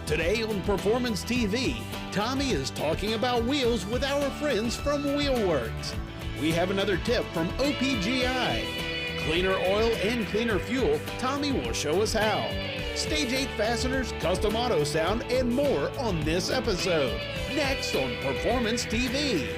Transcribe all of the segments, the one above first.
Today on Performance TV, Tommy is talking about wheels with our friends from Wheelworks. We have another tip from OPGI. Cleaner oil and cleaner fuel, Tommy will show us how. Stage 8 fasteners, custom auto sound, and more on this episode. Next on Performance TV.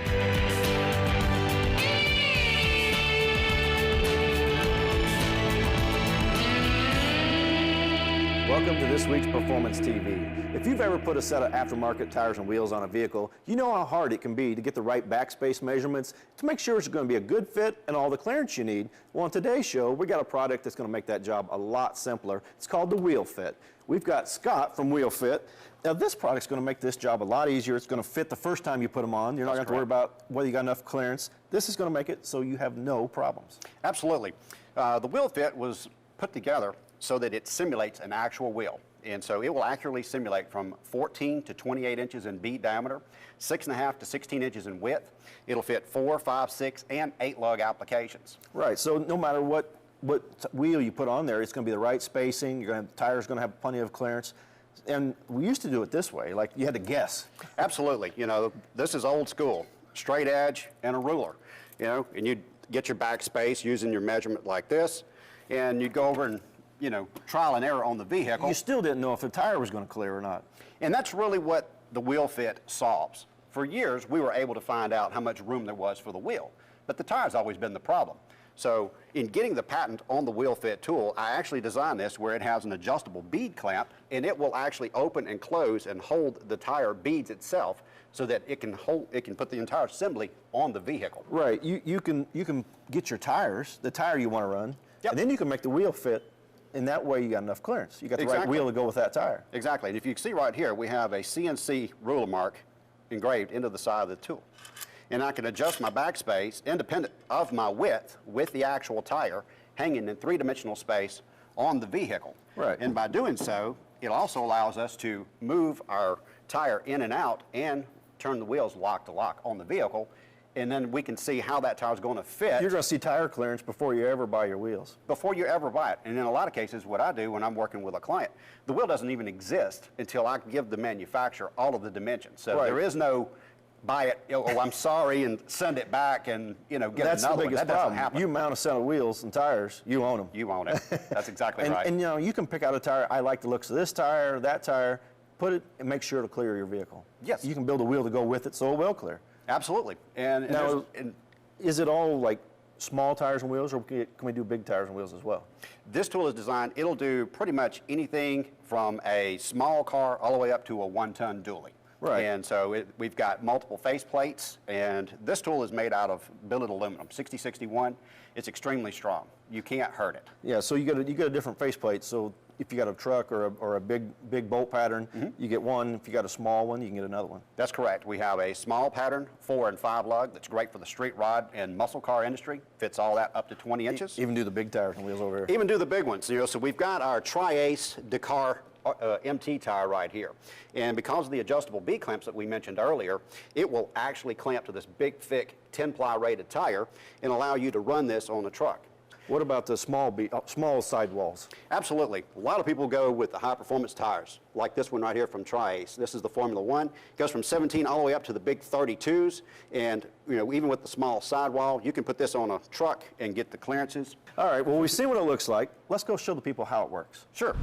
Welcome to this week's Performance TV. If you've ever put a set of aftermarket tires and wheels on a vehicle, you know how hard it can be to get the right backspace measurements to make sure it's going to be a good fit and all the clearance you need. Well, on today's show, we got a product that's going to make that job a lot simpler. It's called the WheelFit. We've got Scott from WheelFit. Now, this product's going to make this job a lot easier. It's going to fit the first time you put them on. You're not going to have to worry about whether you got enough clearance. This is going to make it so you have no problems. Absolutely. The WheelFit was put together so that it simulates an actual wheel. And so it will accurately simulate from 14 to 28 inches in bead diameter, 6.5 to 16 inches in width. It'll fit 4, 5, 6, and 8 lug applications. Right, so no matter what wheel you put on there, it's going to be the right spacing. The tire's going to have plenty of clearance. And we used to do it this way, like you had to guess. Absolutely. You know, this is old school. Straight edge and a ruler, you know, and you'd get your backspace using your measurement like this, and you'd go over and trial and error on the vehicle. You still didn't know if the tire was going to clear or not. And that's really what the WheelFit solves. For years, we were able to find out how much room there was for the wheel, but the tire's always been the problem. So in getting the patent on the WheelFit tool, I actually designed this where it has an adjustable bead clamp, and it will actually open and close and hold the tire beads itself so that it can put the entire assembly on the vehicle. Right, you can get your tires, the tire you want to run, yep, and then you can make the wheel fit. And that way you got enough clearance. You got the right wheel to go with that tire. Exactly. And if you see right here, we have a CNC ruler mark engraved into the side of the tool. And I can adjust my backspace independent of my width with the actual tire hanging in three-dimensional space on the vehicle. Right. And by doing so, it also allows us to move our tire in and out and turn the wheels lock to lock on the vehicle. And then we can see how that tire is going to fit. You're going to see tire clearance before you ever buy your wheels. Before you ever buy it. And in a lot of cases, what I do when I'm working with a client, the wheel doesn't even exist until I give the manufacturer all of the dimensions. So there is no buy it, oh, I'm sorry, and send it back and, get another one. That's the biggest problem. Happen. You mount a set of wheels and tires, you own them. You own it. That's exactly right. And you can pick out a tire. I like the looks of this tire, that tire. Put it and make sure to clear your vehicle. Yes. You can build a wheel to go with it so it will clear. Absolutely. And now, is it all like small tires and wheels, or can we do big tires and wheels as well? This tool is designed, it'll do pretty much anything from a small car all the way up to a 1-ton dually. Right. And so we've got multiple face plates, and this tool is made out of billet aluminum, 6061. It's extremely strong. You can't hurt it. Yeah, so you get a different face plate. So if you got a truck or a big bolt pattern, you get one. If you got a small one, you can get another one. That's correct. We have a small pattern, 4 and 5 lug, that's great for the street rod and muscle car industry. Fits all that up to 20 inches. Even do the big tires and wheels over here. Even do the big ones. So we've got our Tri-Ace Dakar MT tire right here. And because of the adjustable B clamps that we mentioned earlier, it will actually clamp to this big, thick 10-ply rated tire and allow you to run this on the truck. What about the small sidewalls? Absolutely. A lot of people go with the high-performance tires, like this one right here from Tri-Ace. This is the Formula 1. It goes from 17 all the way up to the big 32s. And even with the small sidewall, you can put this on a truck and get the clearances. All right, well, we've seen what it looks like. Let's go show the people how it works. Sure.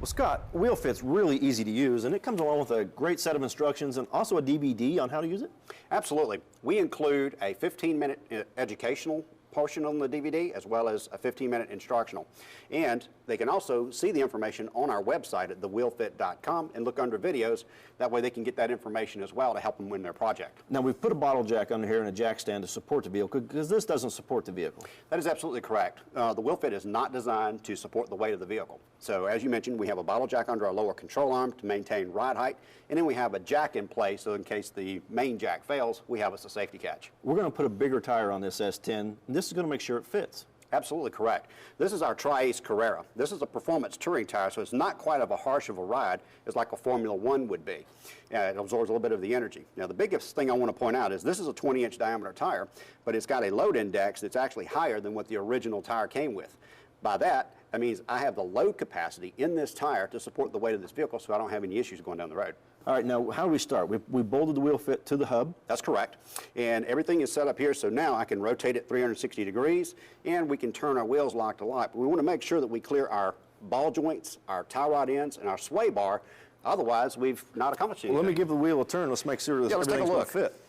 Well, Scott, WheelFit's really easy to use, and it comes along with a great set of instructions and also a DVD on how to use it? Absolutely. We include a 15-minute educational portion on the DVD as well as a 15-minute instructional. And they can also see the information on our website at thewheelfit.com and look under videos. That way they can get that information as well to help them win their project. Now, we've put a bottle jack under here and a jack stand to support the vehicle because this doesn't support the vehicle. That is absolutely correct. The WheelFit is not designed to support the weight of the vehicle. So as you mentioned, we have a bottle jack under our lower control arm to maintain ride height, and then we have a jack in place so in case the main jack fails, we have us a safety catch. We're going to put a bigger tire on this S10, and this is going to make sure it fits. Absolutely correct. This is our Tri-Ace Carrera. This is a performance touring tire, so it's not quite of a harsh of a ride as like a Formula 1 would be. It absorbs a little bit of the energy. Now, the biggest thing I want to point out is this is a 20-inch diameter tire, but it's got a load index that's actually higher than what the original tire came with. By that, That means I have the load capacity in this tire to support the weight of this vehicle so I don't have any issues going down the road. All right, now how do we start? We bolted the wheel fit to the hub. That's correct. And everything is set up here, so now I can rotate it 360 degrees, and we can turn our wheels lock to lock. But we want to make sure that we clear our ball joints, our tie rod ends, and our sway bar. Otherwise, we've not accomplished anything. Well, let me give the wheel a turn. Let's make sure that let's take a everything's look. going to fit.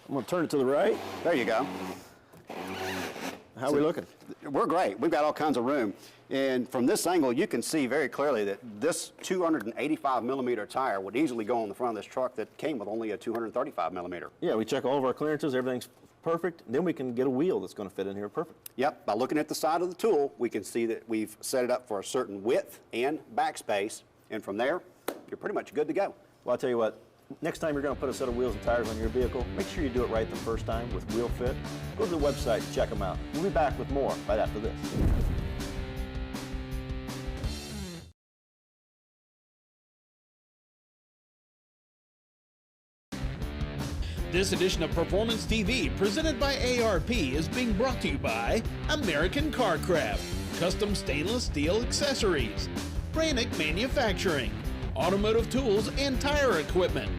I'm going to turn it to the right. There you go. How are we looking? We're great. We've got all kinds of room. And from this angle, you can see very clearly that this 285 millimeter tire would easily go on the front of this truck that came with only a 235 millimeter. Yeah, we check all of our clearances, everything's perfect. Then we can get a wheel that's going to fit in here perfect. Yep, by looking at the side of the tool, we can see that we've set it up for a certain width and backspace. And from there, you're pretty much good to go. Well, I'll tell you what, next time you're going to put a set of wheels and tires on your vehicle, make sure you do it right the first time with WheelFit. Go to the website and check them out. We'll be back with more right after this. This edition of Performance TV, presented by ARP, is being brought to you by American Carcraft, Custom Stainless Steel Accessories, Branic Manufacturing, Automotive Tools and Tire Equipment,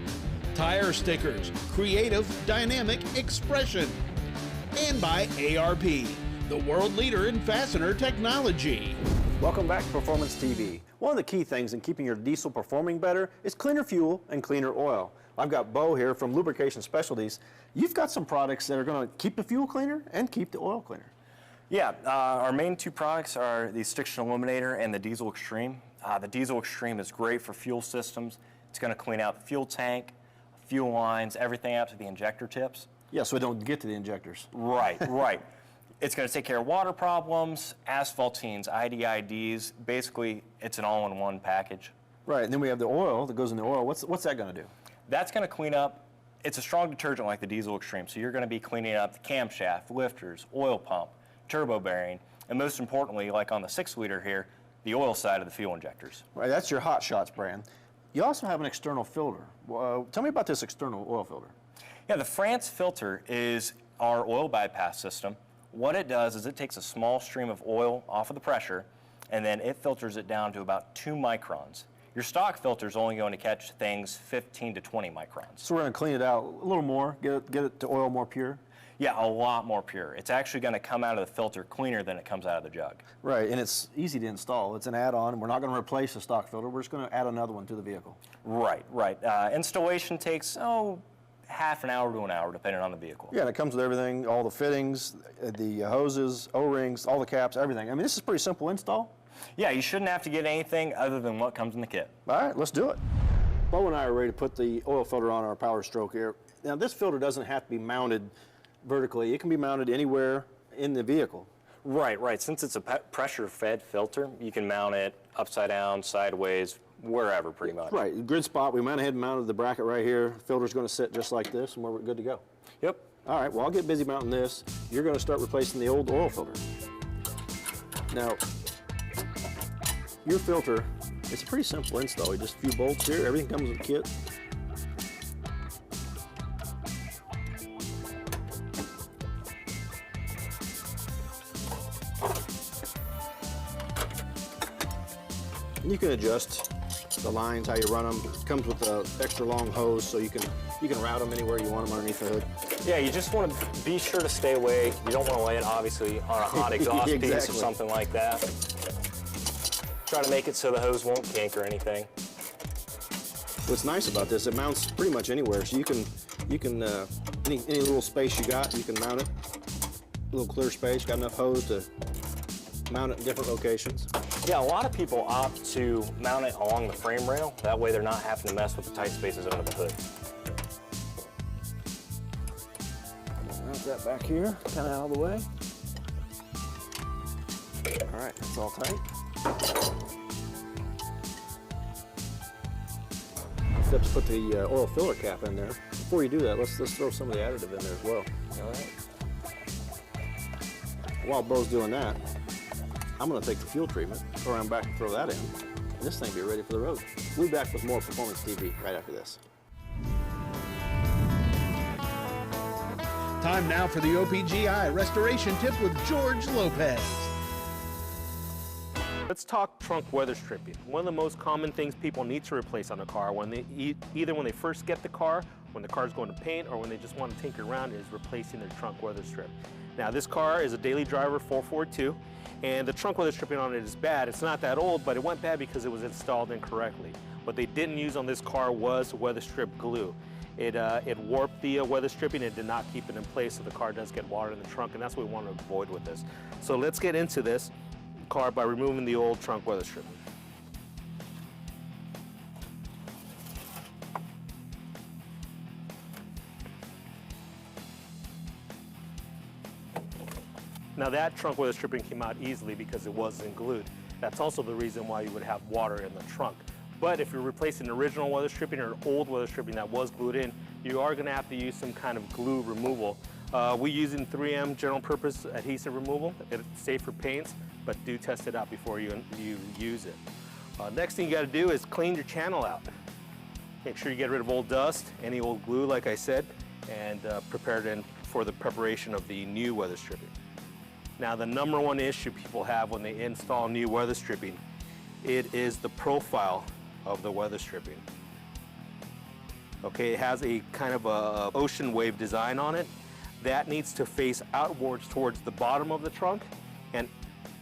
Tire Stickers, Creative Dynamic Expression, and by ARP, the world leader in fastener technology. Welcome back to Performance TV. One of the key things in keeping your diesel performing better is cleaner fuel and cleaner oil. I've got Bo here from Lubrication Specialties. You've got some products that are going to keep the fuel cleaner and keep the oil cleaner. Yeah, our main two products are the Stiction Eliminator and the Diesel Extreme. The Diesel Extreme is great for fuel systems. It's going to clean out the fuel tank, fuel lines, everything up to the injector tips. Yeah, so we don't get to the injectors. Right, right. It's going to take care of water problems, asphaltenes, IDIDs. Basically, it's an all-in-one package. Right, and then we have the oil that goes in the oil. What's that going to do? That's going to clean up. It's a strong detergent like the Diesel Extreme, so you're going to be cleaning up the camshaft, lifters, oil pump, turbo bearing, and most importantly, like on the 6-liter here, the oil side of the fuel injectors. Right, that's your Hot Shots brand. You also have an external filter. Tell me about this external oil filter. Yeah, the France filter is our oil bypass system. What it does is it takes a small stream of oil off of the pressure, and then it filters it down to about 2 microns. Your stock filter is only going to catch things 15 to 20 microns. So we're going to clean it out a little more, get it to oil more pure? Yeah, a lot more pure. It's actually going to come out of the filter cleaner than it comes out of the jug. Right, and it's easy to install. It's an add-on. We're not going to replace the stock filter. We're just going to add another one to the vehicle. Right, right. Installation takes, half an hour to an hour, depending on the vehicle. Yeah, and it comes with everything, all the fittings, the hoses, O-rings, all the caps, everything. I mean, this is a pretty simple install. Yeah, you shouldn't have to get anything other than what comes in the kit. All right, let's do it. Bo and I are ready to put the oil filter on our Power Stroke here. Now, this filter doesn't have to be mounted vertically. It can be mounted anywhere in the vehicle. Right, right. Since it's a pressure-fed filter, you can mount it upside down, sideways, wherever pretty much. Right, grid spot. We went ahead and mounted the bracket right here. Filter's going to sit just like this, and we're good to go. Yep. All right, well, I'll get busy mounting this. You're going to start replacing the old oil filter. Now, your filter, it's a pretty simple install. Just a few bolts here. Everything comes with a kit. And you can adjust the lines, how you run them. It comes with an extra long hose, so you can route them anywhere you want them underneath the hood. Yeah, you just want to be sure to stay away. You don't want to lay it, obviously, on a hot exhaust piece or Exactly. something like that. Try to make it so the hose won't kink or anything. What's nice about this, it mounts pretty much anywhere. So you can any little space you got, you can mount it. A little clear space, got enough hose to mount it in different locations. Yeah, a lot of people opt to mount it along the frame rail. That way they're not having to mess with the tight spaces under the hood. Mount that back here, kind of out of the way. All right, that's all tight. Step to put the oil filler cap in there. Before you do that, let's throw some of the additive in there as well. All right. While Bo's doing that, I'm going to take the fuel treatment, go around back and throw that in, and this thing will be ready for the road. We'll be back with more Performance TV right after this. Time now for the OPGI Restoration Tip with George Lopez. Let's talk trunk weather stripping. One of the most common things people need to replace on a car when they either when they first get the car, when the car's going to paint, or when they just want to tinker around is replacing their trunk weather strip. Now this car is a daily driver 442 and the trunk weather stripping on it is bad. It's not that old, but it went bad because it was installed incorrectly. What they didn't use on this car was weather strip glue. It warped the weather stripping and did not keep it in place, so the car does get water in the trunk, and that's what we want to avoid with this. So let's get into this car by removing the old trunk weather stripping. Now that trunk weather stripping came out easily because it wasn't glued. That's also the reason why you would have water in the trunk. But if you're replacing the original weather stripping or old weather stripping that was glued in, you are going to have to use some kind of glue removal. We're using 3M general purpose adhesive removal. It's safe for paints, but do test it out before you use it. Next thing you got to do is clean your channel out. Make sure you get rid of old dust, any old glue like I said, and prepare it for the preparation of the new weather stripping. Now the number one issue people have when they install new weather stripping, it is the profile of the weather stripping. Okay, it has a kind of a ocean wave design on it. That needs to face outwards towards the bottom of the trunk and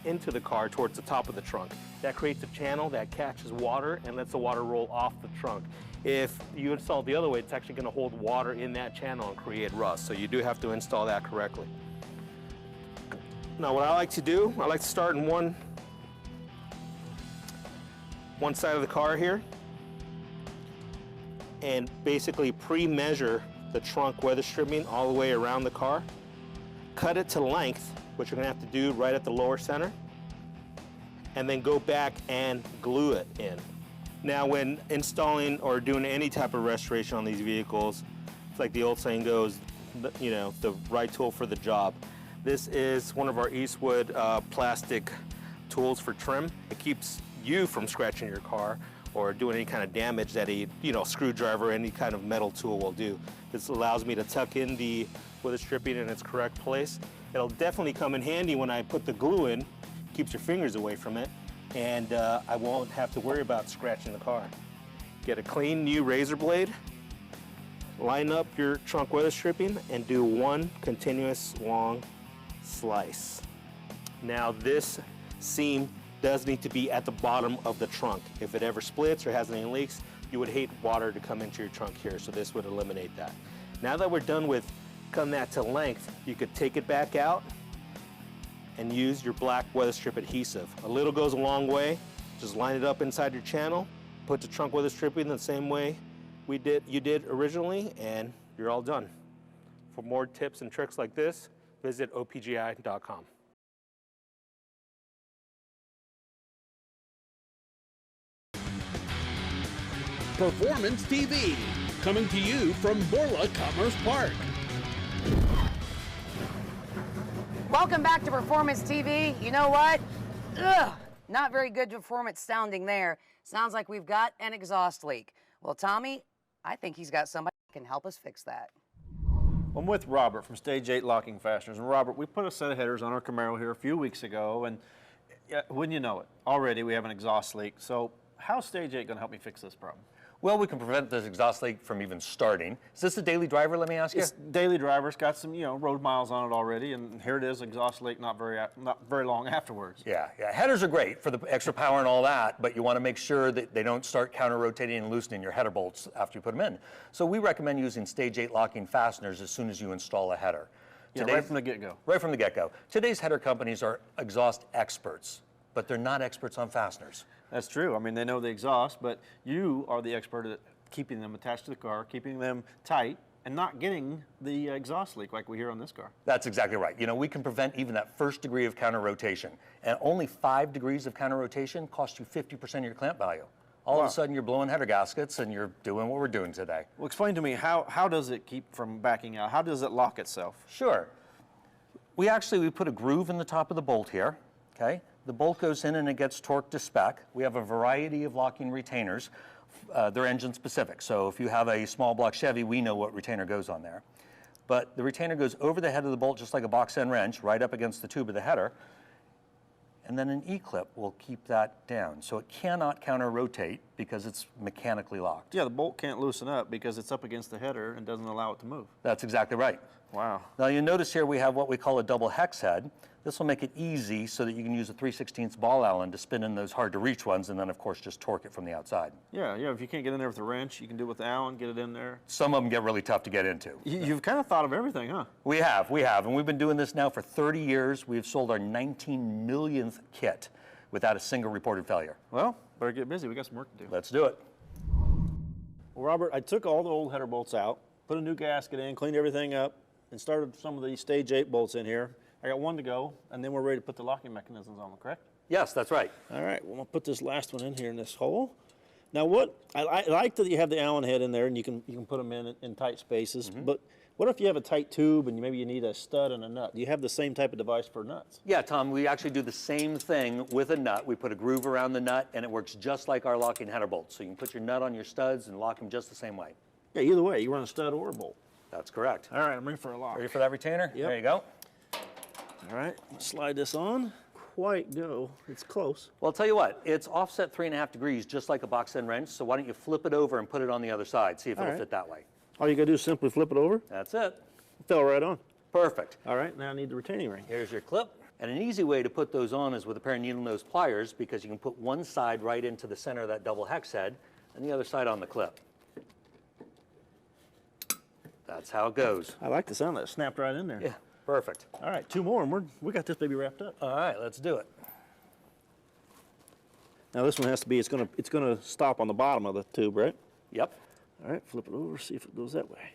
into the car towards the top of the trunk. That creates a channel that catches water and lets the water roll off the trunk. If you install it the other way, it's actually going to hold water in that channel and create rust. So you do have to install that correctly. Now what I like to do, I like to start in one side of the car here and basically pre-measure the trunk weather stripping all the way around the car. Cut it to length, which you're going to have to do right at the lower center, and then go back and glue it in. Now when installing or doing any type of restoration on these vehicles, it's like the old saying goes, you know, the right tool for the job. This is one of our Eastwood plastic tools for trim. It keeps you from scratching your car or doing any kind of damage that a screwdriver or any kind of metal tool will do. This allows me to tuck in the weather stripping in its correct place. It'll definitely come in handy when I put the glue in, keeps your fingers away from it, and I won't have to worry about scratching the car. Get a clean new razor blade, line up your trunk weather stripping, and do one continuous long slice. Now this seam does need to be at the bottom of the trunk. If it ever splits or has any leaks, you would hate water to come into your trunk here, so this would eliminate that. Now that we're done with cutting that to length, you could take it back out and use your black weather strip adhesive. A little goes a long way. Just line it up inside your channel, put the trunk weather stripping the same way you did originally, and you're all done. For more tips and tricks like this, visit opgi.com. Performance TV, coming to you from Borla Commerce Park. Welcome back to Performance TV. You know what? Ugh, not very good performance sounding there. Sounds like we've got an exhaust leak. Well, Tommy, I think he's got somebody who can help us fix that. I'm with Robert from Stage 8 Locking Fasteners. And Robert, we put a set of headers on our Camaro here a few weeks ago, and wouldn't you know it, already we have an exhaust leak. So how's Stage 8 going to help me fix this problem? Well, we can prevent this exhaust leak from even starting. Is this a daily driver, let me ask you? It's daily driver. It's got some, road miles on it already, and here it is, exhaust leak not very long afterwards. Yeah. Headers are great for the extra power and all that, but you want to make sure that they don't start counter-rotating and loosening your header bolts after you put them in. So we recommend using Stage 8 locking fasteners as soon as you install a header. Yeah, right from the get-go. Right from the get-go. Today's header companies are exhaust experts, but they're not experts on fasteners. That's true. I mean, they know the exhaust, but you are the expert at keeping them attached to the car, keeping them tight, and not getting the exhaust leak like we hear on this car. That's exactly right. We can prevent even that first degree of counter rotation. And only 5 degrees of counter rotation costs you 50% of your clamp value. All of a sudden, you're blowing header gaskets and you're doing what we're doing today. Well, explain to me, how does it keep from backing out? How does it lock itself? Sure. We put a groove in the top of the bolt here, okay? The bolt goes in and it gets torqued to spec. We have a variety of locking retainers. They're engine specific. So if you have a small block Chevy, we know what retainer goes on there. But the retainer goes over the head of the bolt just like a box end wrench, right up against the tube of the header. and then an E-clip will keep that down. So it cannot counter-rotate because it's mechanically locked. Yeah, the bolt can't loosen up because it's up against the header and doesn't allow it to move. That's exactly right. Wow. Now you notice here we have what we call a double hex head. This will make it easy so that you can use a 3/16 ball Allen to spin in those hard to reach ones, and then of course just torque it from the outside. Yeah, if you can't get in there with a wrench, you can do it with the Allen, get it in there. Some of them get really tough to get into. You've kind of thought of everything, huh? We have, and we've been doing this now for 30 years. We've sold our 19 millionth kit without a single reported failure. Well, better get busy, we got some work to do. Let's do it. Well, Robert, I took all the old header bolts out, put a new gasket in, cleaned everything up, and started some of these stage 8 bolts in here. I got one to go, and then we're ready to put the locking mechanisms on them, correct? Yes, that's right. All right, well, I'll put this last one in here in this hole. Now what, I like that you have the Allen head in there and you can put them in tight spaces, but what if you have a tight tube and maybe you need a stud and a nut? Do you have the same type of device for nuts? Yeah, Tom, we actually do the same thing with a nut. We put a groove around the nut and it works just like our locking header bolts. So you can put your nut on your studs and lock them just the same way. Yeah, either way, you run a stud or a bolt. That's correct. All right, I'm ready for a lock. Ready for that retainer? Yep. There you go. All right, slide this on. Quite go, it's close. Well, I'll tell you what, it's offset 3.5 degrees, just like a box end wrench, so why don't you flip it over and put it on the other side, see if it'll fit that way. All you gotta do is simply flip it over. That's it. It fell right on. Perfect. All right, now I need the retaining ring. Here's your clip. And an easy way to put those on is with a pair of needle nose pliers, because you can put one side right into the center of that double hex head and the other side on the clip. That's how it goes. I like the sound of that. Snapped right in there. Yeah, perfect. All right, 2 more and we got this baby wrapped up. All right, let's do it. Now this one has to be, it's gonna stop on the bottom of the tube, right? Yep. All right, flip it over, see if it goes that way.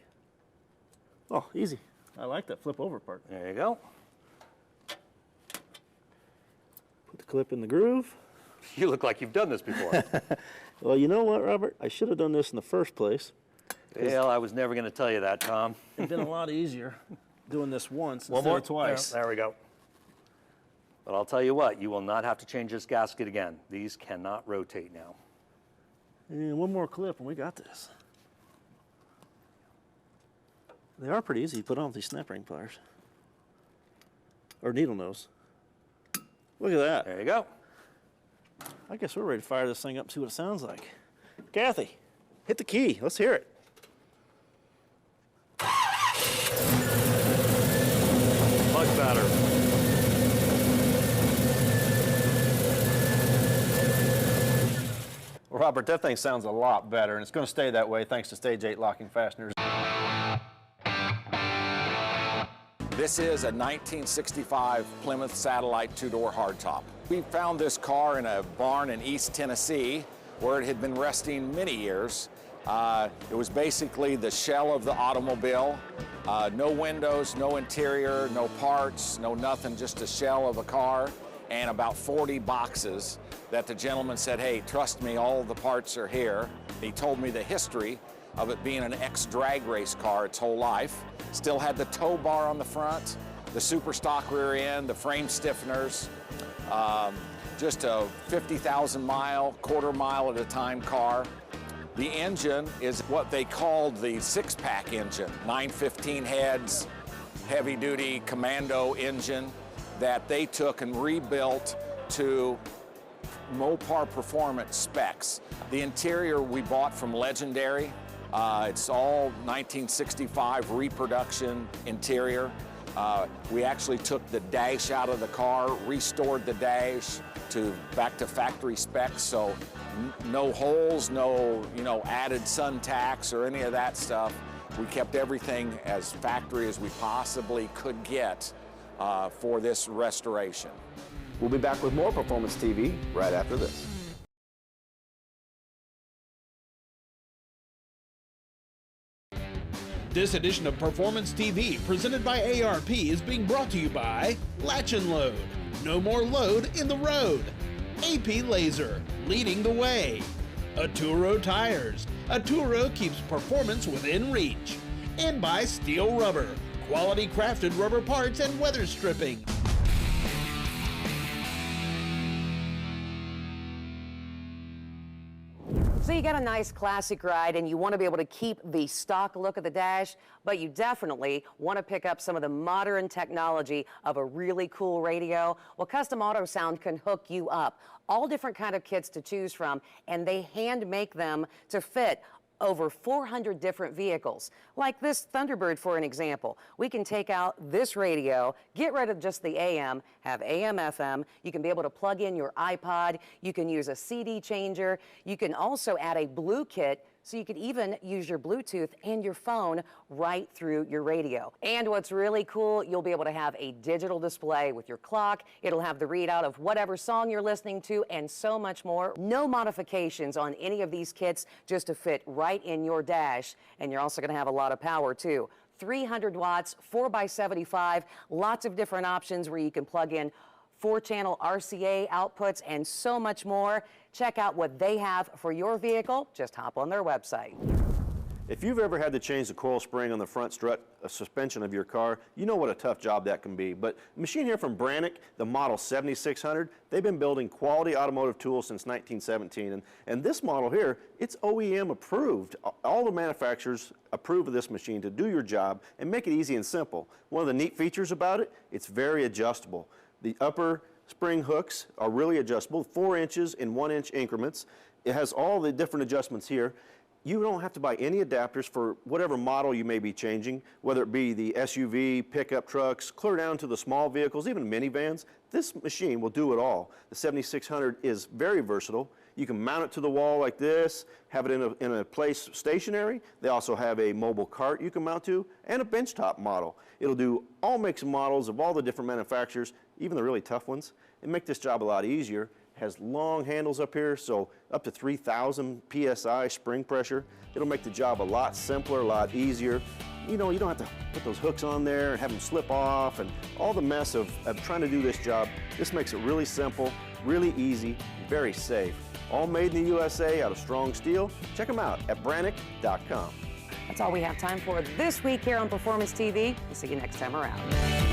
Oh, easy. I like that flip over part. There you go. Put the clip in the groove. You look like you've done this before. Well, you know what, Robert? I should have done this in the first place. Well, I was never going to tell you that, Tom. It'd been a lot easier doing this once instead of twice. There we go. But I'll tell you what, you will not have to change this gasket again. These cannot rotate now. And one more clip and we got this. They are pretty easy to put on with these snap ring pliers. Or needle nose. Look at that. There you go. I guess we're ready to fire this thing up and see what it sounds like. Kathy, hit the key. Let's hear it. Much better. Well, Robert, that thing sounds a lot better, and it's going to stay that way thanks to Stage 8 locking fasteners. This is a 1965 Plymouth Satellite 2-door hardtop. We found this car in a barn in East Tennessee where it had been resting many years. It was basically the shell of the automobile. No windows, no interior, no parts, no nothing, just a shell of a car and about 40 boxes that the gentleman said, hey, trust me, all the parts are here. He told me the history of it being an ex-drag race car its whole life. Still had the tow bar on the front, the super stock rear end, the frame stiffeners, just a 50,000 mile, quarter mile at a time car. The engine is what they called the 6-pack engine, 915 heads, heavy-duty commando engine that they took and rebuilt to Mopar performance specs. The interior we bought from Legendary. It's all 1965 reproduction interior. We actually took the dash out of the car, restored the dash back to factory specs, so no holes, no added sun tax or any of that stuff. We kept everything as factory as we possibly could get for this restoration. We'll be back with more Performance TV right after this. This edition of Performance TV, presented by ARP, is being brought to you by Latch and Load. No more load in the road. AP Laser, leading the way. Aturo Tires. Aturo keeps performance within reach. And by Steel Rubber, quality crafted rubber parts and weather stripping. So you got a nice classic ride and you want to be able to keep the stock look of the dash, but you definitely want to pick up some of the modern technology of a really cool radio. Well, Custom Auto Sound can hook you up. All different kind of kits to choose from, and they hand make them to fit over 400 different vehicles. Like this Thunderbird, for an example. We can take out this radio, get rid of just the AM, have AM, FM. You can be able to plug in your iPod. You can use a CD changer. You can also add a Blue kit, so you could even use your Bluetooth and your phone right through your radio. And what's really cool, you'll be able to have a digital display with your clock. It'll have the readout of whatever song you're listening to and so much more. No modifications on any of these kits, just to fit right in your dash. And you're also gonna have a lot of power too. 300 watts, 4x75, lots of different options where you can plug in 4-channel RCA outputs and so much more. Check out what they have for your vehicle. Just hop on their website. If you've ever had to change the coil spring on the front strut suspension of your car, you know what a tough job that can be. But the machine here from Branic, the model 7600, they've been building quality automotive tools since 1917. And this model here, it's OEM approved. All the manufacturers approve of this machine to do your job and make it easy and simple. One of the neat features about it, it's very adjustable. The upper spring hooks are really adjustable, 4 inches in 1 inch increments. It has all the different adjustments here. You don't have to buy any adapters for whatever model you may be changing, whether it be the SUV, pickup trucks, clear down to the small vehicles, even minivans. This machine will do it all. The 7600 is very versatile. You can mount it to the wall like this, have it in a place stationary. They also have a mobile cart you can mount to, and a benchtop model. It'll do all makes and models of all the different manufacturers, even the really tough ones, and make this job a lot easier. Has long handles up here, so up to 3,000 PSI spring pressure. It'll make the job a lot simpler, a lot easier. You know, you don't have to put those hooks on there and have them slip off and all the mess of trying to do this job. This makes it really simple, really easy, very safe. All made in the USA out of strong steel. Check them out at Branic.com. That's all we have time for this week here on Performance TV. We'll see you next time around.